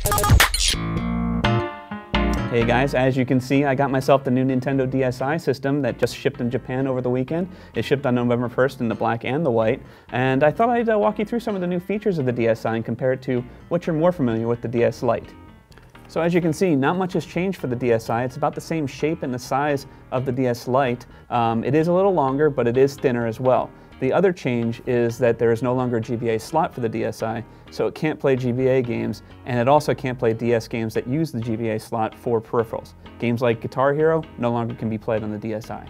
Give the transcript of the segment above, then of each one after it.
Hey guys, as you can see, I got myself the new Nintendo DSi system that just shipped in Japan over the weekend. It shipped on November 1st in the black and the white, and I thought I'd walk you through some of the new features of the DSi and compare it to what you're more familiar with, the DS Lite. So as you can see, not much has changed for the DSi. It's about the same shape and the size of the DS Lite. It is a little longer, but it is thinner as well. The other change is that there is no longer a GBA slot for the DSi, so it can't play GBA games, and it also can't play DS games that use the GBA slot for peripherals. Games like Guitar Hero no longer can be played on the DSi.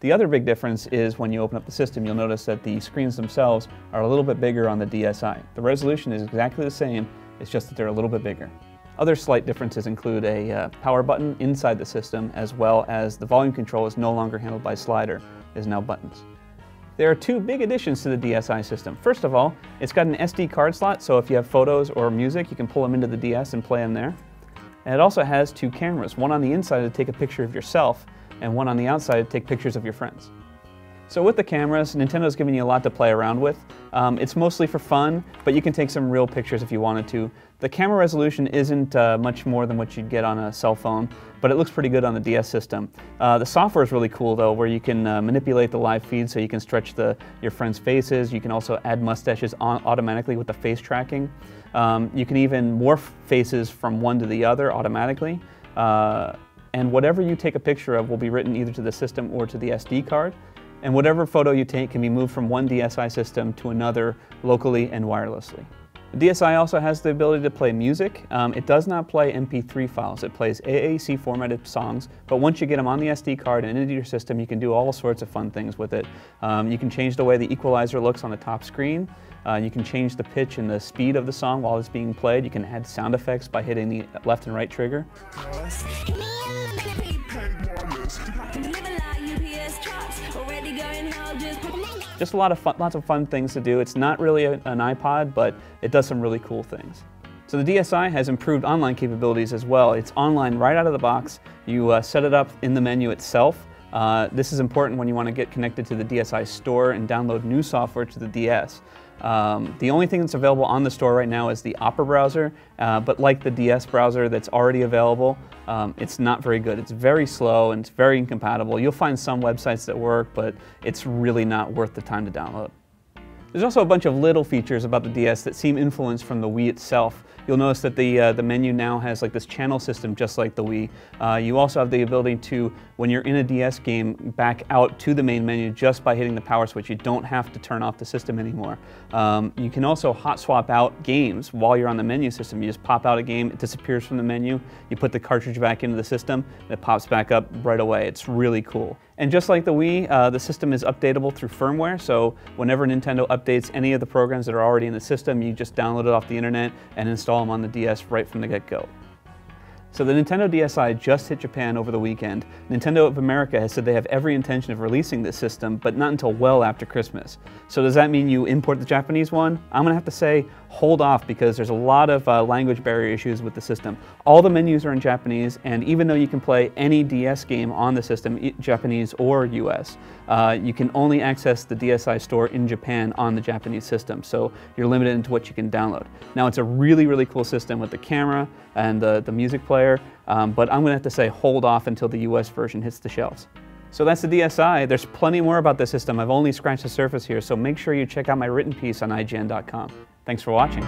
The other big difference is when you open up the system, you'll notice that the screens themselves are a little bit bigger on the DSi. The resolution is exactly the same, it's just that they're a little bit bigger. Other slight differences include a power button inside the system, as well as the volume control is no longer handled by slider, it is now buttons. There are two big additions to the DSi system. First of all, it's got an SD card slot, so if you have photos or music, you can pull them into the DS and play them there. And it also has two cameras, one on the inside to take a picture of yourself, and one on the outside to take pictures of your friends. So with the cameras, Nintendo's giving you a lot to play around with. It's mostly for fun, but you can take some real pictures if you wanted to. The camera resolution isn't much more than what you'd get on a cell phone, but it looks pretty good on the DS system. The software is really cool though, where you can manipulate the live feed so you can stretch your friends' faces. You can also add mustaches automatically with the face tracking. You can even morph faces from one to the other automatically. And whatever you take a picture of will be written either to the system or to the SD card. And whatever photo you take can be moved from one DSi system to another locally and wirelessly. The DSi also has the ability to play music. It does not play MP3 files. It plays AAC formatted songs, but once you get them on the SD card and into your system, you can do all sorts of fun things with it. You can change the way the equalizer looks on the top screen. You can change the pitch and the speed of the song while it's being played. You can add sound effects by hitting the left and right trigger. Just lots of fun things to do. It's not really an iPod, but it does some really cool things. So the DSi has improved online capabilities as well. It's online right out of the box. You set it up in the menu itself. This is important when you want to get connected to the DSi store and download new software to the DS. The only thing that's available on the store right now is the Opera browser, but like the DS browser that's already available, it's not very good. It's very slow and it's very incompatible. You'll find some websites that work, but it's really not worth the time to download. There's also a bunch of little features about the DS that seem influenced from the Wii itself. You'll notice that the menu now has like this channel system just like the Wii. You also have the ability to, when you're in a DS game, back out to the main menu just by hitting the power switch. You don't have to turn off the system anymore. You can also hot swap out games while you're on the menu system. You just pop out a game, it disappears from the menu, you put the cartridge back into the system, and it pops back up right away. It's really cool. And just like the Wii, the system is updatable through firmware, so whenever Nintendo updates any of the programs that are already in the system, you just download it off the internet and install them on the DS right from the get-go. So the Nintendo DSi just hit Japan over the weekend. Nintendo of America has said they have every intention of releasing this system, but not until well after Christmas. So does that mean you import the Japanese one? I'm gonna have to say hold off because there's a lot of language barrier issues with the system. All the menus are in Japanese, and even though you can play any DS game on the system, Japanese or US, you can only access the DSi store in Japan on the Japanese system, so you're limited into what you can download. Now it's a really, really cool system with the camera and the music player, but I'm gonna have to say hold off until the US version hits the shelves. So that's the DSi. There's plenty more about the system. I've only scratched the surface here, so make sure you check out my written piece on IGN.com. Thanks for watching.